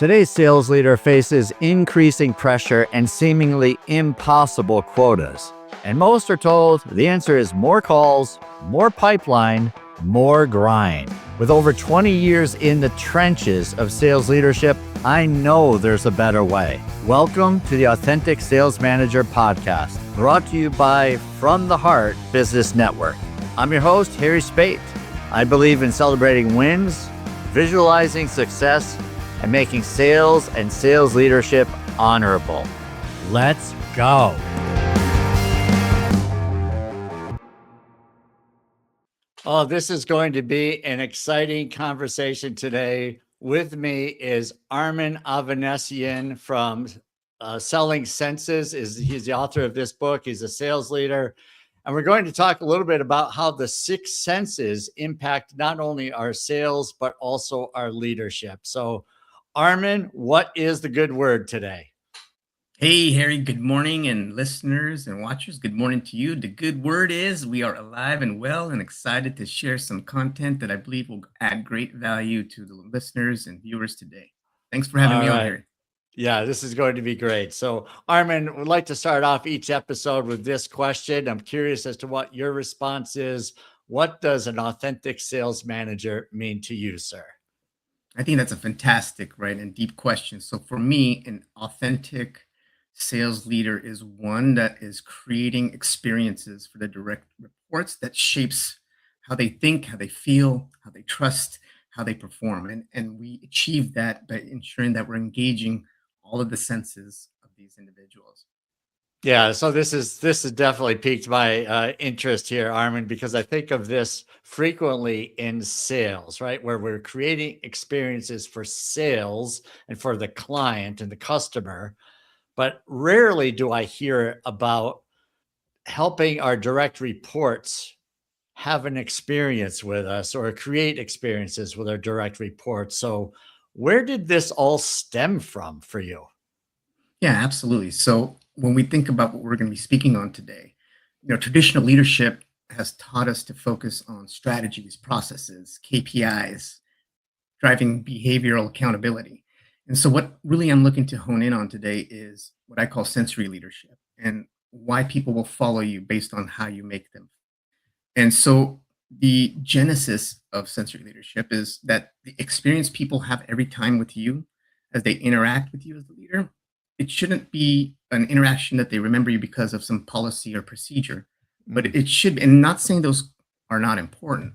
Today's sales leader faces increasing pressure and seemingly impossible quotas. And most are told the answer is more calls, more pipeline, more grind. With over 20 years in the trenches of sales leadership, I know there's a better way. Welcome to the Authentic Sales Manager podcast, brought to you by From the Heart Business Network. I'm your host, Harry Spaight. I believe in celebrating wins, visualizing success, and making sales and sales leadership honorable. Let's go. Oh, this is going to be an exciting conversation today. With me is Armen Avanessian from Selling Senses. He's the author of this book. He's a sales leader. And we're going to talk a little bit about how the six senses impact not only our sales, but also our leadership. So, Armen, what is the good word today? Hey, Harry, good morning, and listeners and watchers, good morning to you. The good word is we are alive and well and excited to share some content that I believe will add great value to the listeners and viewers today. Thanks for having me on, Harry. Yeah, this is going to be great. So, Armen, we'd like to start off each episode with this question. I'm curious as to what your response is. What does an authentic sales manager mean to you, sir? I think that's a fantastic, right, and deep question. So for me, an authentic sales leader is one that is creating experiences for the direct reports that shapes how they think, how they feel, how they trust, how they perform. And we achieve that by ensuring that we're engaging all of the senses of these individuals. Yeah, so this is definitely piqued my interest here, Armen, because I think of this frequently in sales, right? Where we're creating experiences for sales and for the client and the customer, but rarely do I hear about helping our direct reports have an experience with us or create experiences with our direct reports. So, where did this all stem from for you? Yeah, absolutely. So when we think about what we're going to be speaking on today, traditional leadership has taught us to focus on strategies, processes, KPIs, driving behavioral accountability. And so what really I'm looking to hone in on today is what I call sensory leadership and why people will follow you based on how you make them. And so the genesis of sensory leadership is that the experience people have every time with you as they interact with you as the leader, it shouldn't be an interaction that they remember you because of some policy or procedure, but it should, and not saying those are not important,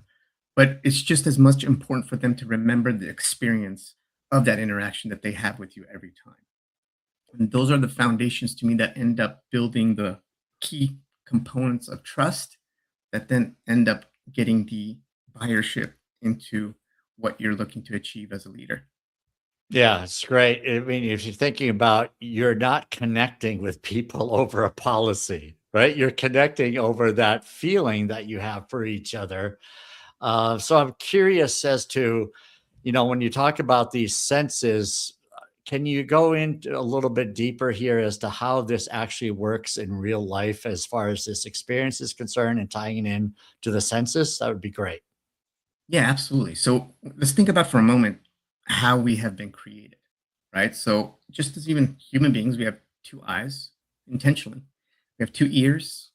but it's just as much important for them to remember the experience of that interaction that they have with you every time. And those are the foundations to me that end up building the key components of trust that then end up getting the buyership into what you're looking to achieve as a leader. Yeah, it's great. I mean, if you're thinking about you're not connecting with people over a policy, right? You're connecting over that feeling that you have for each other. So I'm curious as to, when you talk about these senses, can you go into a little bit deeper here as to how this actually works in real life as far as this experience is concerned and tying it in to the senses? That would be great. Yeah, absolutely. So let's think about for a moment how we have been created, right? So just as even human beings, we have two eyes intentionally, we have two ears,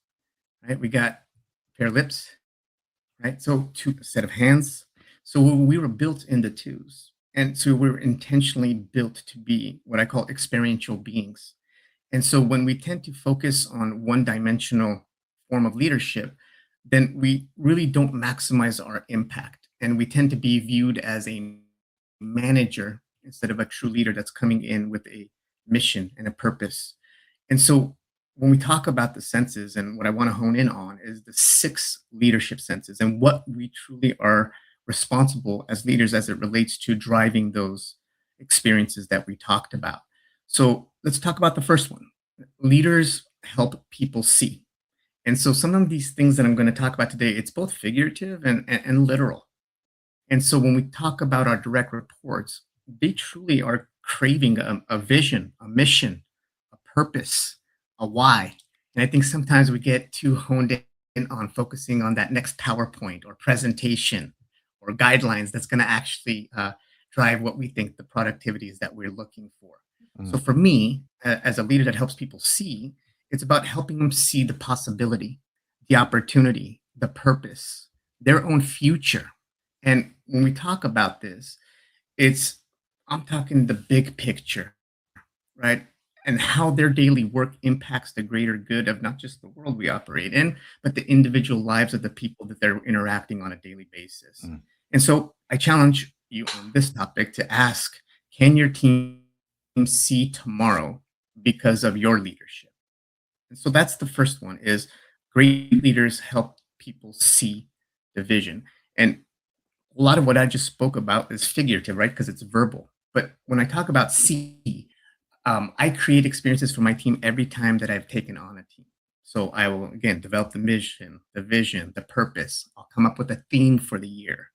right? We got a pair of lips, right? So two a set of hands. So we were built into twos. And so we were intentionally built to be what I call experiential beings. And so when we tend to focus on one dimensional form of leadership, then we really don't maximize our impact. And we tend to be viewed as a manager instead of a true leader that's coming in with a mission and a purpose. And so when we talk about the senses, and what I want to hone in on is the six leadership senses and what we truly are responsible as leaders as it relates to driving those experiences that we talked about. So let's talk about the first one. Leaders help people see. And so some of these things that I'm going to talk about today, it's both figurative and literal. And so when we talk about our direct reports, they truly are craving a vision, a mission, a purpose, a why. And I think sometimes we get too honed in on focusing on that next PowerPoint or presentation or guidelines that's going to actually drive what we think the productivity is that we're looking for. So Mm. for me, as a leader that helps people see, it's about helping them see the possibility, the opportunity, the purpose, their own future. And when we talk about this, it's I'm talking the big picture, right? And how their daily work impacts the greater good of not just the world we operate in, but the individual lives of the people that they're interacting on a daily basis. Mm. And so I challenge you on this topic to ask, can your team see tomorrow because of your leadership? And so that's the first one is great leaders help people see the vision. And a lot of what I just spoke about is figurative, right? Because it's verbal. But when I talk about see, I create experiences for my team every time that I've taken on a team. So I will again develop the mission, the vision, the purpose. I'll come up with a theme for the year.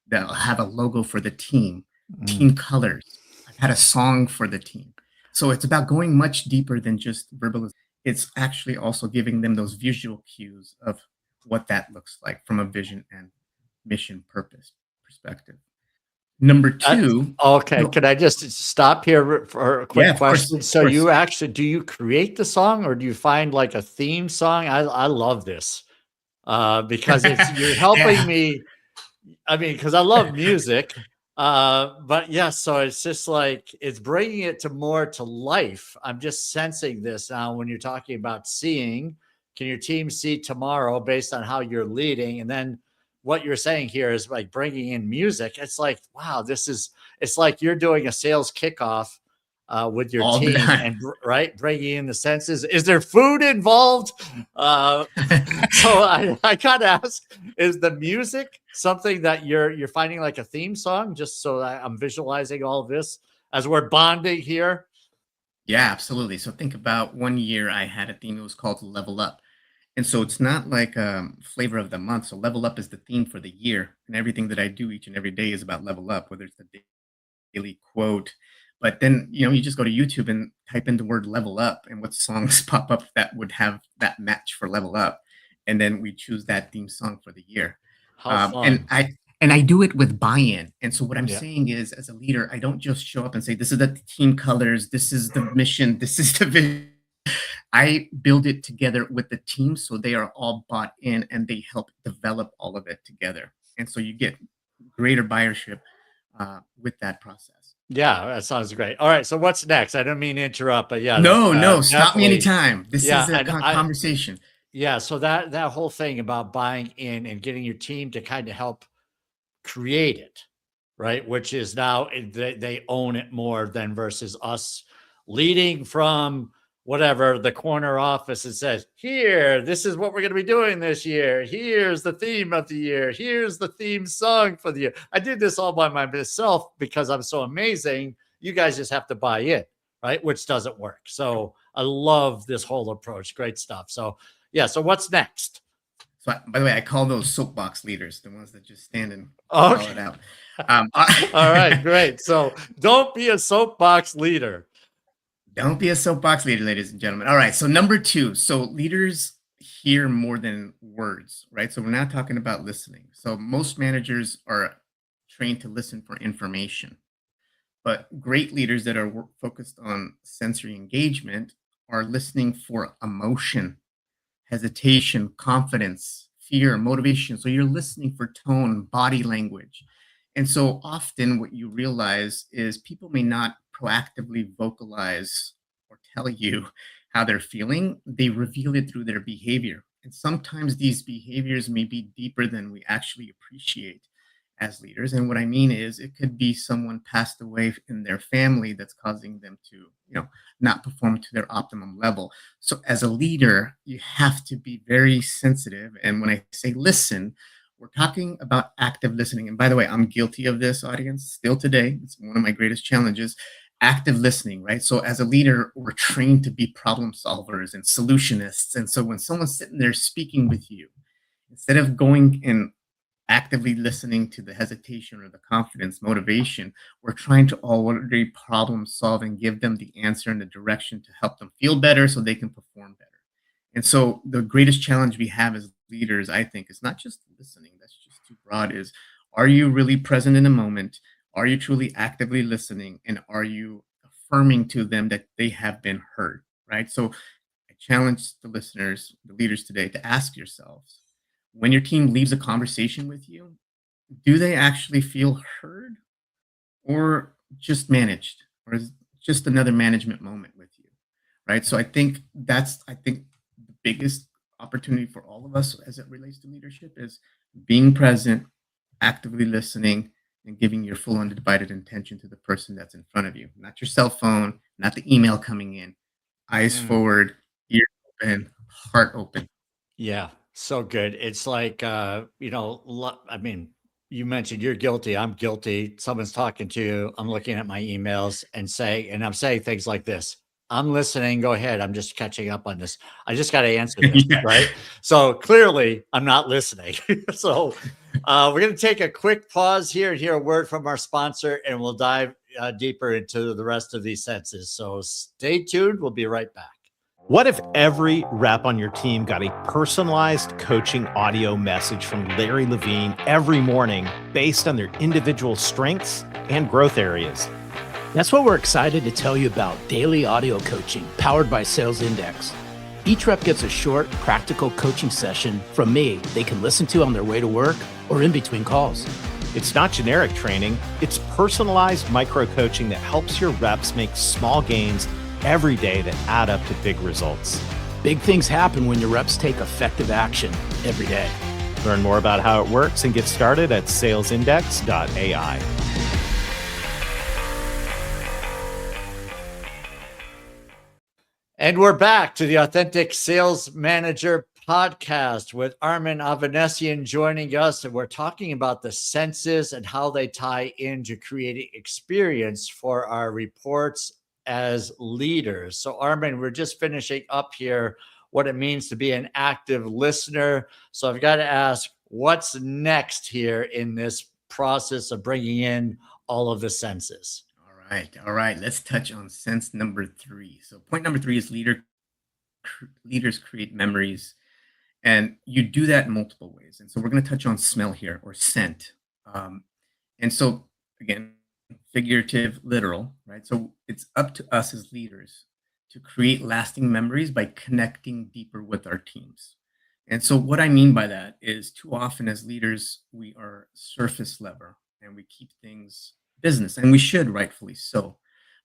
That'll have a logo for the Mm. team colors. I've had a song for the team. So it's about going much deeper than just verbal. It's actually also giving them those visual cues of what that looks like from a vision and mission purpose perspective. Number two, Okay, no, could I just stop here for a yeah, quick of course, question? of So course. you actually do you create the song or do you find like a theme song? I love this because it's you're helping Yeah, me. I mean, because I love music, but yeah, so it's just like it's bringing it to more to life. I'm just sensing this now when you're talking about seeing. Can your team see tomorrow based on how you're leading? And then what you're saying here is like bringing in music. It's like, wow, this is. It's like you're doing a sales kickoff with your all the team time. and right bringing in the senses. Is there food involved? Uh, so I gotta ask, is the music something that you're finding like a theme song? Just so that I'm visualizing all of this as we're bonding here. Yeah, absolutely. So think about one year I had a theme. It was called Level Up. And so it's not like flavor of the month. So level up is the theme for the year. And everything that I do each and every day is about level up, whether it's the daily quote. But then, you just go to YouTube and type in the word level up and what songs pop up that would have that match for level up. And then we choose that theme song for the year. How Um, and fun. I and I do it with buy-in. And so what I'm Yeah. saying is, as a leader, I don't just show up and say, "This is the team colors. This is the mission. This is the vision." I build it together with the team so they are all bought in and they help develop all of it together. And so you get greater buyership with that process. Yeah, that sounds great. All right, so what's next? I don't mean to interrupt, but yeah, No, no, stop me definitely. anytime. This Yeah, is a and I conversation. yeah, so that whole thing about buying in and getting your team to kind of help create it, right? Which is now they own it more than versus us leading from whatever the corner office that says, here, this is what we're going to be doing this year. Here's the theme of the year. Here's the theme song for the year. I did this all by myself because I'm so amazing. You guys just have to buy in, right? Which doesn't work. So I love this whole approach. Great stuff. So, yeah. So what's next? So, by the way, I call those soapbox leaders, the ones that just stand and call Okay. it out. All right, great. So don't be a soapbox leader. Don't be a soapbox leader, ladies and gentlemen. All right. So, number two. So, leaders hear more than words, right? So, we're not talking about listening. So, most managers are trained to listen for information, but great leaders that are focused on sensory engagement are listening for emotion, hesitation, confidence, fear, motivation. So, you're listening for tone, body language. And so often what you realize is people may not proactively vocalize or tell you how they're feeling. They reveal it through their behavior. And sometimes these behaviors may be deeper than we actually appreciate as leaders. And what I mean is it could be someone passed away in their family that's causing them to, not perform to their optimum level. So as a leader, you have to be very sensitive. And when I say listen, we're talking about active listening. And by the way, I'm guilty of this, audience, still today. It's one of my greatest challenges. Active listening, right? So, as a leader, we're trained to be problem solvers and solutionists. And so, when someone's sitting there speaking with you, instead of going and actively listening to the hesitation or the confidence, motivation, we're trying to already problem solve and give them the answer and the direction to help them feel better so they can perform better. And so the greatest challenge we have as leaders, I think, is not just listening, that's just too broad, is are you really present in the moment? Are you truly actively listening? And are you affirming to them that they have been heard? Right. So I challenge the listeners, the leaders today, to ask yourselves, when your team leaves a conversation with you, do they actually feel heard, or just managed, or is it just another management moment with you? Right. So I think the biggest opportunity for all of us as it relates to leadership is being present, actively listening, and giving your full undivided attention to the person that's in front of you, not your cell phone, not the email coming in. Eyes Mm. forward, ears open, heart open. Yeah, so good. It's like, I mean, you mentioned you're guilty. I'm guilty. Someone's talking to you. I'm looking at my emails and I'm saying things like this. I'm listening. Go ahead. I'm just catching up on this. I just got to answer this, Yeah. right? So clearly, I'm not listening. So we're going to take a quick pause here and hear a word from our sponsor, and we'll dive deeper into the rest of these senses. So stay tuned. We'll be right back. What if every rep on your team got a personalized coaching audio message from Larry Levine every morning based on their individual strengths and growth areas? That's what we're excited to tell you about, daily audio coaching powered by Sales Index. Each rep gets a short, practical coaching session from me they can listen to on their way to work or in between calls. It's not generic training, it's personalized micro coaching that helps your reps make small gains every day that add up to big results. Big things happen when your reps take effective action every day. Learn more about how it works and get started at salesindex.ai. And we're back to the Authentic Sales Manager podcast with Armen Avanessian joining us. And we're talking about the senses and how they tie into creating experience for our reports as leaders. So, Armen, we're just finishing up here what it means to be an active listener. So I've got to ask, what's next here in this process of bringing in all of the senses? All right. Let's touch on sense number 3. So point number 3 is leaders create memories, and you do that in multiple ways. And so we're going to touch on smell here, or scent. And so again, figurative, literal, right? So it's up to us as leaders to create lasting memories by connecting deeper with our teams. And so what I mean by that is, too often as leaders, we are surface level and we keep things business, and we should, rightfully so.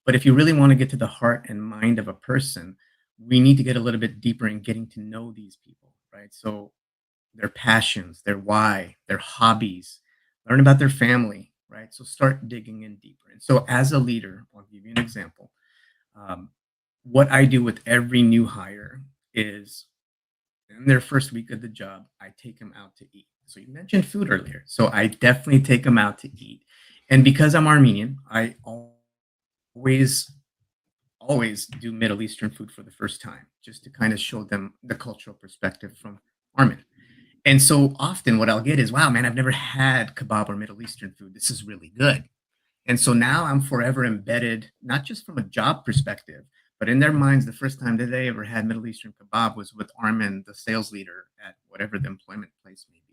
But if you really want to get to the heart and mind of a person, we need to get a little bit deeper in getting to know these people, right? So their passions, their why, their hobbies, learn about their family, right? So start digging in deeper. And so as a leader, I'll give you an example. Um, what I do with every new hire is, in their first week of the job, I take them out to eat. So you mentioned food earlier. So I definitely take them out to eat. And because I'm Armenian, I always, always do Middle Eastern food for the first time, just to kind of show them the cultural perspective from Armen. And so often what I'll get is, wow, man, I've never had kebab or Middle Eastern food. This is really good. And so now I'm forever embedded, not just from a job perspective, but in their minds, the first time that they ever had Middle Eastern kebab was with Armen, the sales leader at whatever the employment place may be.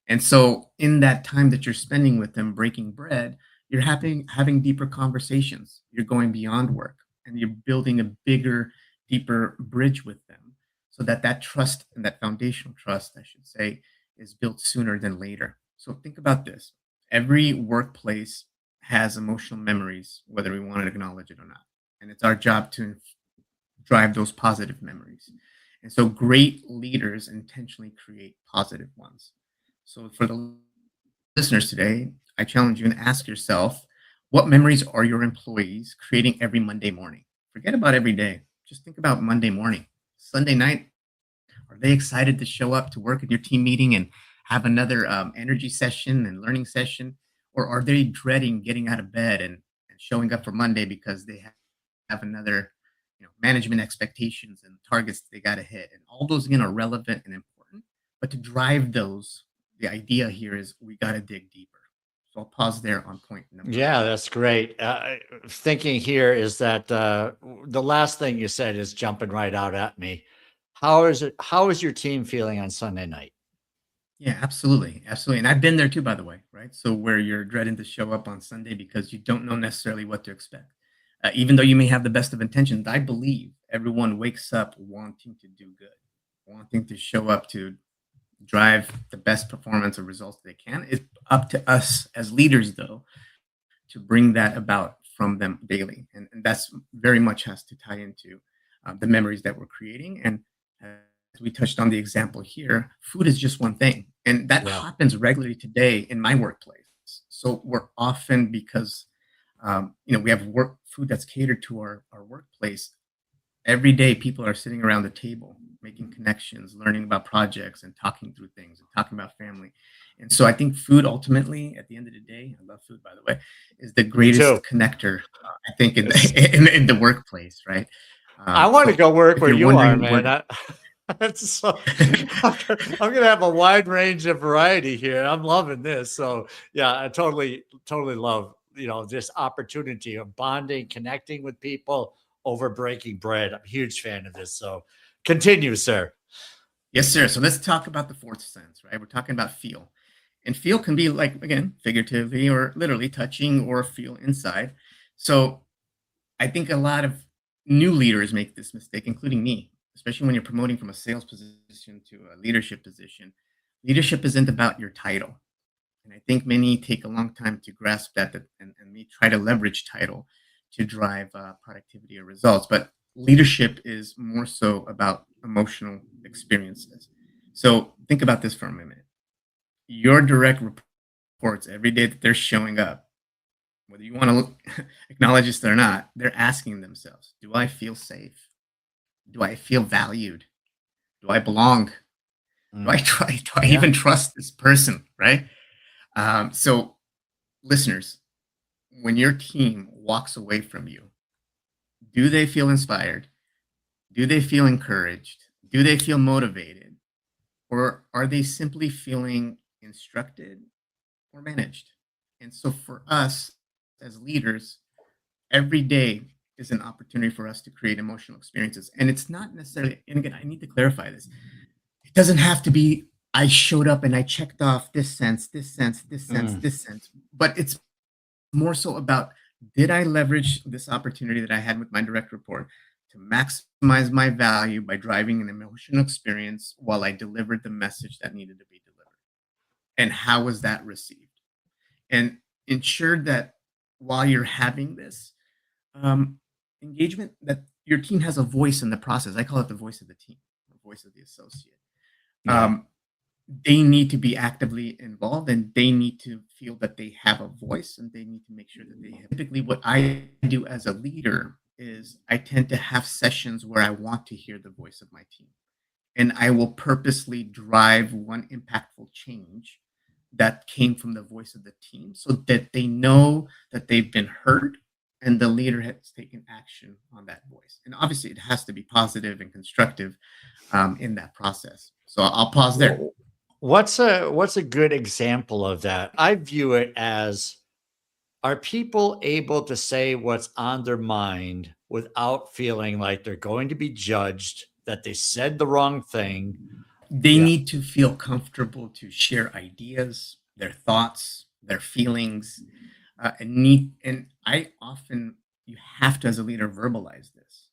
And so in that time that you're spending with them breaking bread, you're having deeper conversations. You're going beyond work, and you're building a bigger, deeper bridge with them, so that that trust, and that foundational trust, I should say, is built sooner than later. So think about this. Every workplace has emotional memories, whether we want to acknowledge it or not. And it's our job to drive those positive memories. And so great leaders intentionally create positive ones. So for the listeners today, I challenge you and ask yourself, what memories are your employees creating every Monday morning? Forget about every day. Just think about Monday morning. Sunday night, are they excited to show up to work at your team meeting and have another energy session and learning session? Or are they dreading getting out of bed and showing up for Monday because they have another, management expectations and targets they got to hit? And all those, again, are relevant and important. But to drive those, the idea here is we got to dig deeper. So I'll pause there on point number. Yeah, that's great. Thinking here is that the last thing you said is jumping right out at me. How is your team feeling on Sunday night? Yeah, absolutely. Absolutely. And I've been there too, by the way, right? So where you're dreading to show up on Sunday because you don't know necessarily what to expect. Even though you may have the best of intentions, I believe everyone wakes up wanting to do good, wanting to show up to drive the best performance or results they can. It's up to us as leaders, though, to bring that about from them daily. And that's very much has to tie into the memories that we're creating. And as we touched on the example here, food is just one thing. And that Yeah. happens regularly today in my workplace. So we're often because, we have work food that's catered to our workplace. Every day people are sitting around the table making connections, learning about projects and talking through things and talking about family. And so I think food ultimately at the end of the day, I love food by the way, is the Me too. greatest connector, I think in It's, in the workplace, right? I want to So go work if where you're you are, wondering where man. It's so, I'm gonna have a wide range of variety here. I'm loving this. So yeah, I totally love, this opportunity of bonding, connecting with people over breaking bread. I'm a huge fan of this. So continue, sir. Yes, sir. So let's talk about the fourth sense, right? We're talking about feel. And feel can be like, again, figuratively or literally touching or feel inside. So I think a lot of new leaders make this mistake, including me, especially when you're promoting from a sales position to a leadership position. Leadership isn't about your title. And I think many take a long time to grasp and we try to leverage title to drive productivity or results. But leadership is more so about emotional experiences. So think about this for a minute. Your direct reports every day that they're showing up, whether you want to acknowledge this or not, they're asking themselves, do I feel safe? Do I feel valued? Do I belong? Do I Mm, try? Do I yeah. even trust this person? Right. So, listeners, when your team walks away from you, do they feel inspired? Do they feel encouraged? Do they feel motivated? Or are they simply feeling instructed or managed? And so, for us as leaders, every day is an opportunity for us to create emotional experiences. And it's not necessarily, and again, I need to clarify this. It doesn't have to be, I showed up and I checked off this sense, this sense, this sense, Mm, this sense, but it's more so about, did I leverage this opportunity that I had with my direct report to maximize my value by driving an emotional experience while I delivered the message that needed to be delivered? And how was that received? And ensure that while you're having this um, engagement, that your team has a voice in the process. I call it the voice of the team, the voice of the associate. yeah. Um, they need to be actively involved and they need to feel that they have a voice and they need to make sure that they have. Typically, what I do as a leader is I tend to have sessions where I want to hear the voice of my team. And I will purposely drive one impactful change that came from the voice of the team so that they know that they've been heard and the leader has taken action on that voice. And obviously, it has to be positive and constructive in that process. So I'll pause there. Wh- what's a good example of that? I view it as, are people able to say what's on their mind without feeling like they're going to be judged, that they said the wrong thing? They Yeah. need to feel comfortable to share ideas, their thoughts, their feelings, and I often, you have to as a leader verbalize this.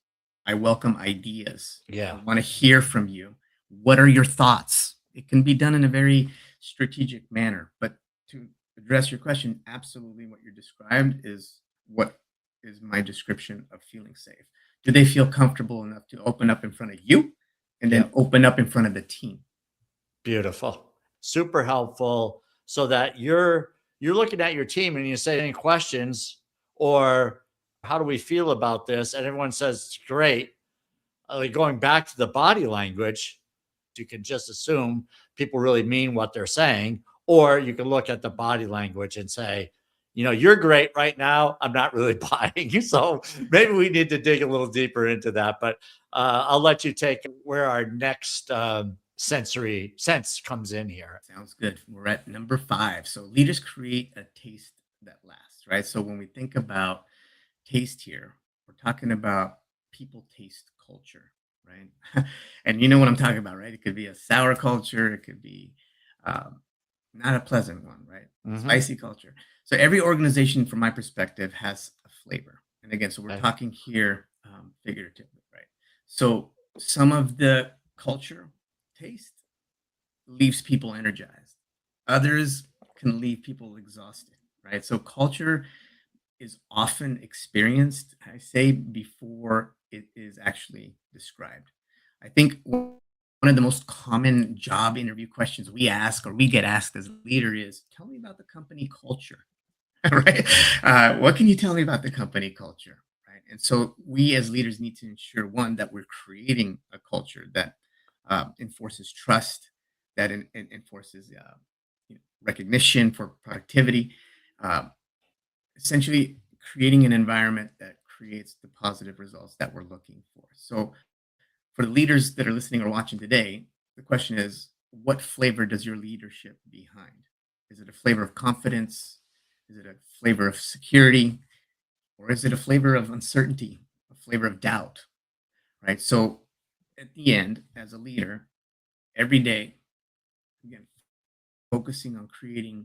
I welcome ideas. I Yeah. want to hear from you. What are your thoughts? It can be done in a very strategic manner, but to address your question, absolutely what you described is what is my description of feeling safe. Do they feel comfortable enough to open up in front of you and then Yep. open up in front of the team? Beautiful. Super helpful, so that you're looking at your team and you say any questions, or how do we feel about this? And everyone says great. Like, going back to the body language, you can just assume people really mean what they're saying, or you can look at the body language and say, you're great right now. I'm not really buying. So maybe we need to dig a little deeper into that. But I'll let you take where our next sensory sense comes in here. Sounds good. We're at number five. So leaders create a taste that lasts, right? So when we think about taste here, we're talking about people taste culture, right? And you know what I'm talking about, right? It could be a sour culture, it could be Not a pleasant one, right? Mhm. Spicy culture. So every organization, from my perspective, has a flavor. And again, so we're Okay. talking here figuratively, right? So some of the culture taste leaves people energized. Others can leave people exhausted, right? So culture is often experienced, I say, before it is actually described. I think one of the most common job interview questions we ask or we get asked as a leader is, tell me about the company culture, right? What can you tell me about the company culture, right? And so we as leaders need to ensure, one, that we're creating a culture that enforces trust, that enforces recognition for productivity, uh, essentially creating an environment that creates the positive results that we're looking for. So for the leaders that are listening or watching today, the question is, what flavor does your leadership behind? Is it a flavor of confidence? Is it a flavor of security? Or is it a flavor of uncertainty, a flavor of doubt? Right. So at the end, as a leader, every day, again, focusing on creating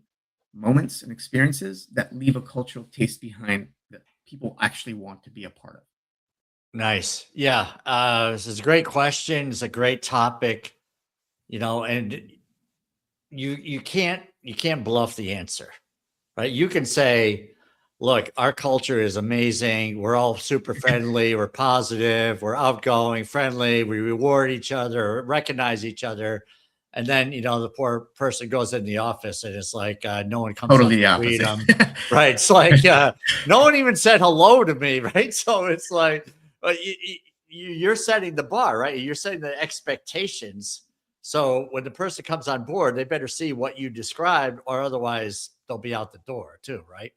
moments and experiences that leave a cultural taste behind that people actually want to be a part of. Nice. Yeah. This is a great question. It's a great topic, and you can't bluff the answer, right? You can say, look, our culture is amazing. We're all super friendly. We're positive. We're outgoing, friendly. We reward each other, recognize each other. And then, the poor person goes in the office and it's like, no one comes up Totally to the greet opposite. them. Right. It's like, no one even said hello to me. Right. So it's like, you're setting the bar, right? You're setting the expectations. So when the person comes on board, they better see what you described, or otherwise they'll be out the door too, right?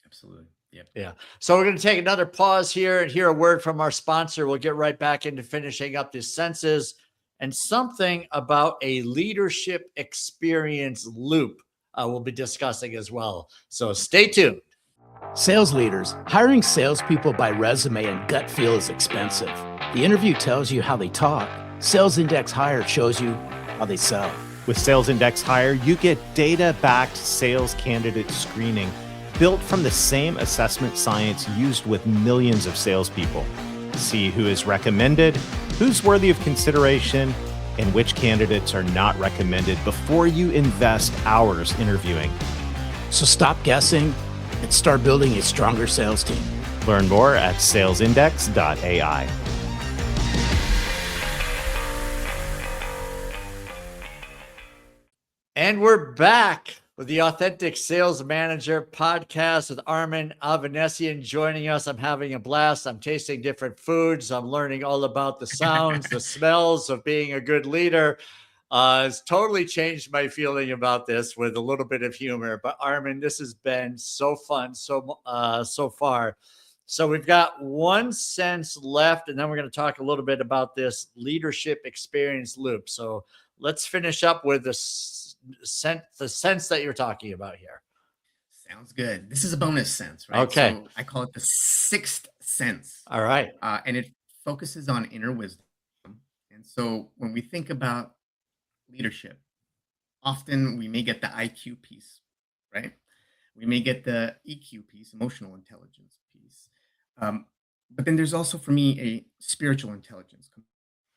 Absolutely. Yep. Yeah. So we're going to take another pause here and hear a word from our sponsor. We'll get right back into finishing up this census and something about a leadership experience loop we'll be discussing as well. So stay tuned. Sales leaders, hiring salespeople by resume and gut feel is expensive. The interview tells you how they talk. Sales Index Hire shows you how they sell. With Sales Index Hire, you get data-backed sales candidate screening built from the same assessment science used with millions of salespeople. See who is recommended, who's worthy of consideration, and which candidates are not recommended before you invest hours interviewing. So stop guessing and start building a stronger sales team. Learn more at salesindex.ai. And we're back with the Authentic Sales Manager podcast with Armen Avanessian joining us. I'm having a blast. I'm tasting different foods. I'm learning all about the sounds, the smells of being a good leader. It's totally changed my feeling about this with a little bit of humor. But Armen, this has been so fun so far. So we've got 1 sense left, and then we're going to talk a little bit about this leadership experience loop. So let's finish up with the sense that you're talking about here. Sounds good. This is a bonus sense, right? Okay. So I call it the sixth sense. All right. And it focuses on inner wisdom. And so when we think about leadership, often we may get the IQ piece, right? We may get the EQ piece, emotional intelligence piece. But then there's also, for me, a spiritual intelligence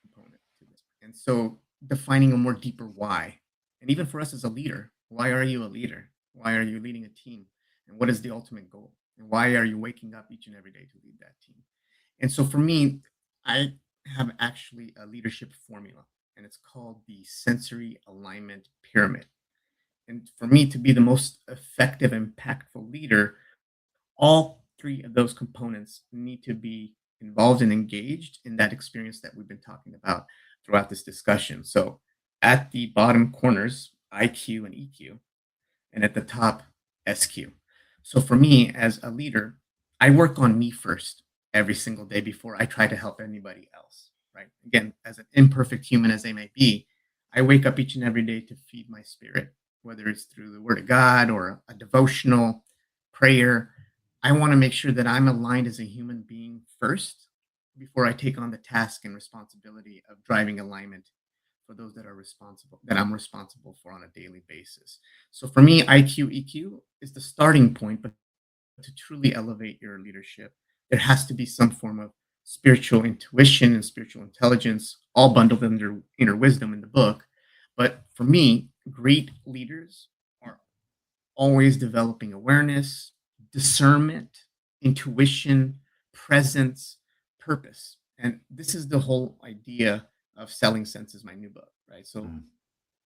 component to this. And so defining a more deeper why. And even for us as a leader, why are you a leader? Why are you leading a team? And what is the ultimate goal? And why are you waking up each and every day to lead that team? And so for me, I have actually a leadership formula, and it's called the sensory alignment pyramid. And for me to be the most effective, impactful leader, all three of those components need to be involved and engaged in that experience that we've been talking about throughout this discussion. So at the bottom corners, IQ and EQ, and at the top, SQ. So for me as a leader, I work on me first every single day before I try to help anybody else, right? Again, as an imperfect human as I may be, I wake up each and every day to feed my spirit, whether it's through the word of God or a devotional prayer. I want to make sure that I'm aligned as a human being first before I take on the task and responsibility of driving alignment for those that I'm responsible for on a daily basis. So for me, IQ, EQ is the starting point, but to truly elevate your leadership, there has to be some form of spiritual intuition and spiritual intelligence, all bundled under inner wisdom in the book. But for me, great leaders are always developing awareness, discernment, intuition, presence, purpose. And this is the whole idea of Selling Sense is my new book, right? So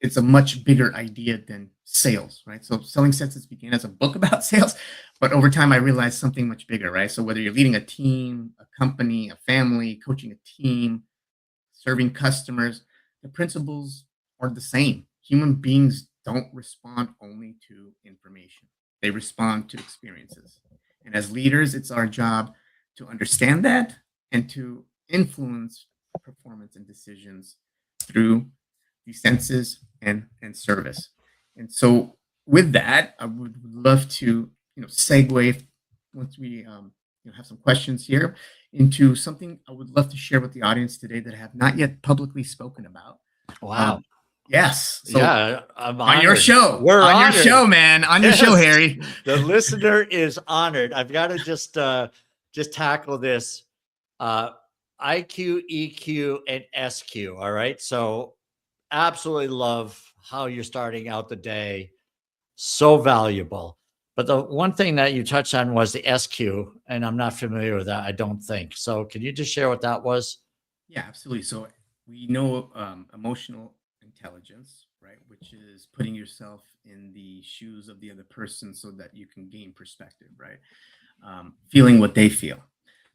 it's a much bigger idea than sales, right? So Selling Senses began as a book about sales, but over time I realized something much bigger, right? So whether you're leading a team, a company, a family, coaching a team, serving customers, the principles are the same. Human beings don't respond only to information. They respond to experiences. And as leaders, it's our job to understand that and to influence performance and decisions through the senses and service. And so with that, I would love to segue once we have some questions here into something I would love to share with the audience today that I have not yet publicly spoken about. Wow. Yes. So Yeah, I'm on your honored. Show. We're on honored. your show, man. On your show, Harry. The listener is honored. I've got to just tackle this IQ, EQ, and SQ. All right. So absolutely love how you're starting out the day. So valuable. But the one thing that you touched on was the SQ, and I'm not familiar with that, I don't think. So can you just share what that was? Yeah, absolutely. So we know emotional intelligence, right, which is putting yourself in the shoes of the other person so that you can gain perspective, right? Feeling what they feel.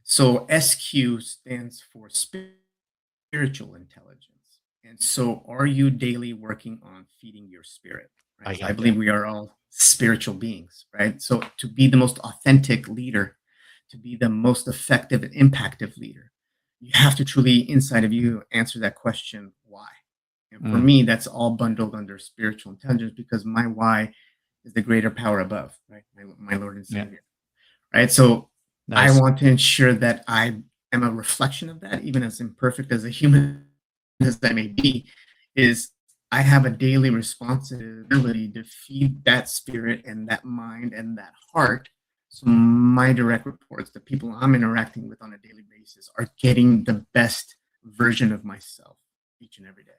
So SQ stands for spiritual intelligence. And so are you daily working on feeding your spirit? Right? I believe we are all spiritual beings, right? So to be the most authentic leader, to be the most effective and impactful leader, you have to truly inside of you answer that question, why? And for me, that's all bundled under spiritual intelligence because my why is the greater power above, right? My Lord and Savior, right? So nice. I want to ensure that I am a reflection of that, even as imperfect as a human as I may be, is I have a daily responsibility to feed that spirit and that mind and that heart. So my direct reports, the people I'm interacting with on a daily basis, are getting the best version of myself each and every day.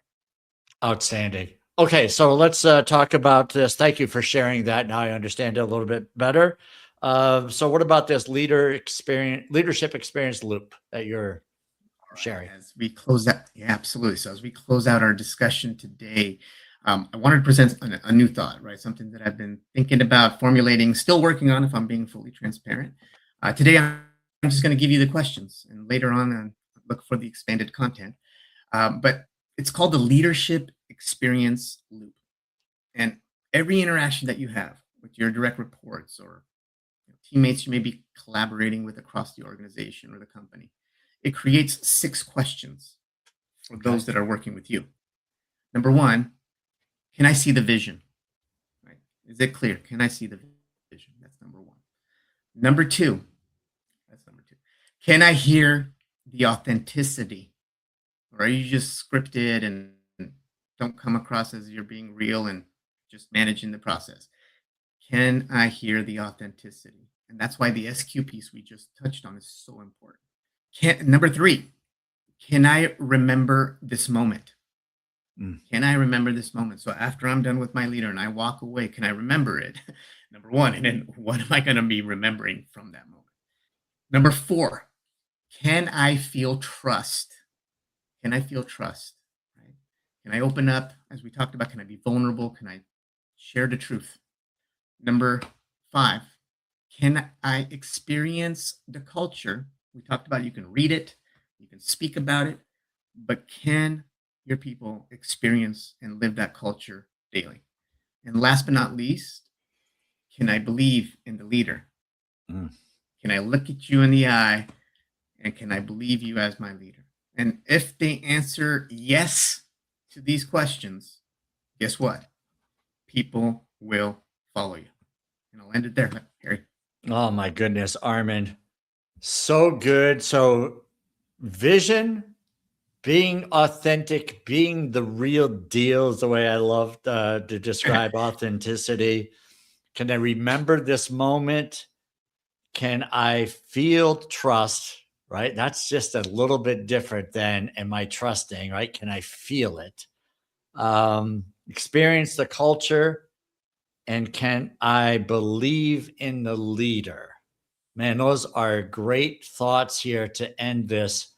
Outstanding. Okay, so let's talk about this. Thank you for sharing that. Now I understand it a little bit better. So what about this leadership experience loop that you're sharing? As we close out, yeah, absolutely. So as we close out our discussion today, I wanted to present a new thought, right? Something that I've been thinking about, formulating, still working on, if I'm being fully transparent. Today, I'm just going to give you the questions, and later on, look for the expanded content. But it's called the leadership experience loop. And every interaction that you have with your direct reports or teammates you may be collaborating with across the organization or the company, it creates 6 questions for those that are working with you. Number 1, can I see the vision? Right? Is it clear? Can I see the vision? That's number 1. Number 2, can I hear the authenticity? Or are you just scripted and don't come across as you're being real and just managing the process? Can I hear the authenticity? And that's why the SQ piece we just touched on is so important. Number 3, can I remember this moment? Can I remember this moment? So after I'm done with my leader and I walk away, can I remember it? Number 1, and then what am I going to be remembering from that moment? Number 4, can I feel trust? Can I feel trust? Right? Can I open up, as we talked about? Can I be vulnerable? Can I share the truth? Number 5, can I experience the culture? We talked about you can read it, you can speak about it, but can your people experience and live that culture daily? And last but not least, can I believe in the leader? Can I look at you in the eye and can I believe you as my leader? And if they answer yes to these questions, guess what? People will follow you. And I'll end it there, Harry. Oh my goodness, Armen. So good. So vision, being authentic, being the real deal is the way I love to describe authenticity. Can I remember this moment? Can I feel trust? Right? That's just a little bit different than am I trusting, right? Can I feel it? Experience the culture, and can I believe in the leader? Man, those are great thoughts here to end this.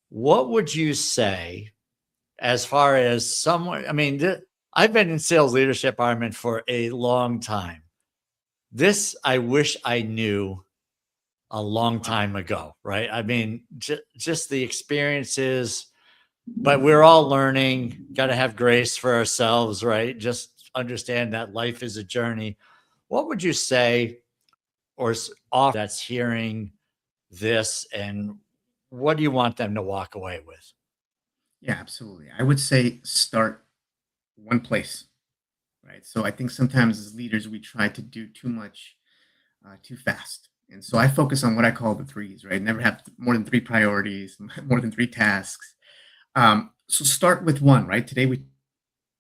What would you say as far as someone? I mean, I've been in sales leadership, Armen, for a long time. This I wish I knew a long time ago, right? I mean, just the experiences, but we're all learning, got to have grace for ourselves, right? Just understand that life is a journey. What would you say, or off that's hearing this, and what do you want them to walk away with? Yeah, absolutely. I would say start one place, right? So I think sometimes as leaders, we try to do too much too fast. And so I focus on what I call the threes, right? Never have more than three priorities, more than three tasks. So start with one, right? Today we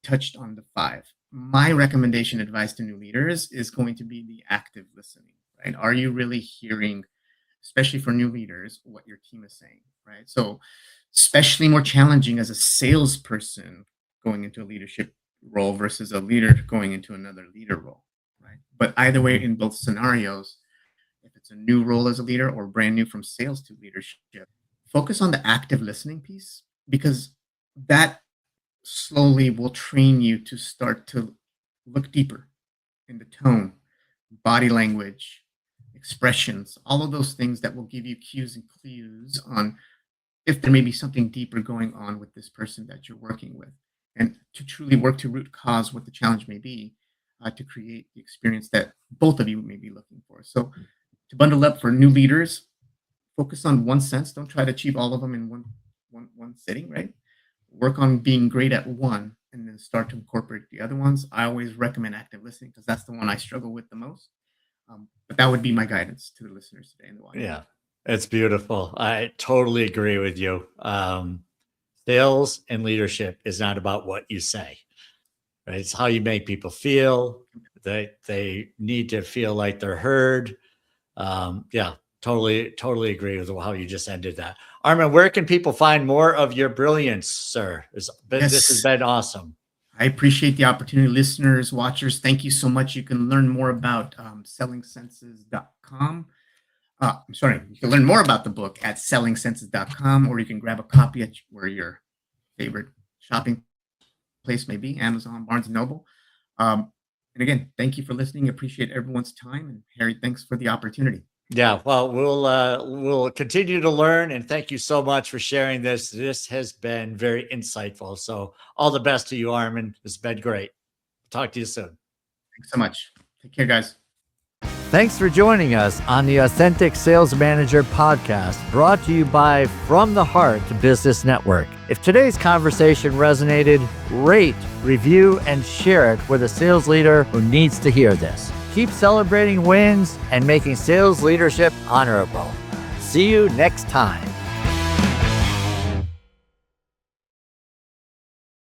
touched on the five. My recommendation advice to new leaders is going to be the active listening, right? Are you really hearing, especially for new leaders, what your team is saying, right? So especially more challenging as a salesperson going into a leadership role versus a leader going into another leader role, right? But either way, in both scenarios, if it's a new role as a leader or brand new from sales to leadership, focus on the active listening piece, because that slowly will train you to start to look deeper in the tone, body language, expressions, all of those things that will give you cues and clues on if there may be something deeper going on with this person that you're working with, and to truly work to root cause what the challenge may be, to create the experience that both of you may be looking for. So to bundle up for new leaders, focus on one sense. Don't try to achieve all of them in one sitting, right? Work on being great at one and then start to incorporate the other ones. I always recommend active listening because that's the one I struggle with the most. But that would be my guidance to the listeners today in the audience. Yeah, it's beautiful. I totally agree with you. Sales and leadership is not about what you say, right? It's how you make people feel. They need to feel like they're heard. Yeah, totally agree with how you just ended that. Armen, where can people find more of your brilliance, sir? This has been awesome. I appreciate the opportunity. Listeners, watchers, thank you so much. You can learn more about sellingsenses.com. I'm sorry, you can learn more about the book at sellingsenses.com, or you can grab a copy at where your favorite shopping place may be, Amazon, Barnes & Noble. And again, thank you for listening. Appreciate everyone's time. And Harry, thanks for the opportunity. Yeah, well, we'll continue to learn, and thank you so much for sharing this. This has been very insightful. So all the best to you, Armen. It's been great. Talk to you soon. Thanks so much. Take care, guys. Thanks for joining us on the Authentic Sales Manager podcast, brought to you by From the Heart Business Network. If today's conversation resonated, rate, review, and share it with a sales leader who needs to hear this. Keep celebrating wins and making sales leadership honorable. See you next time.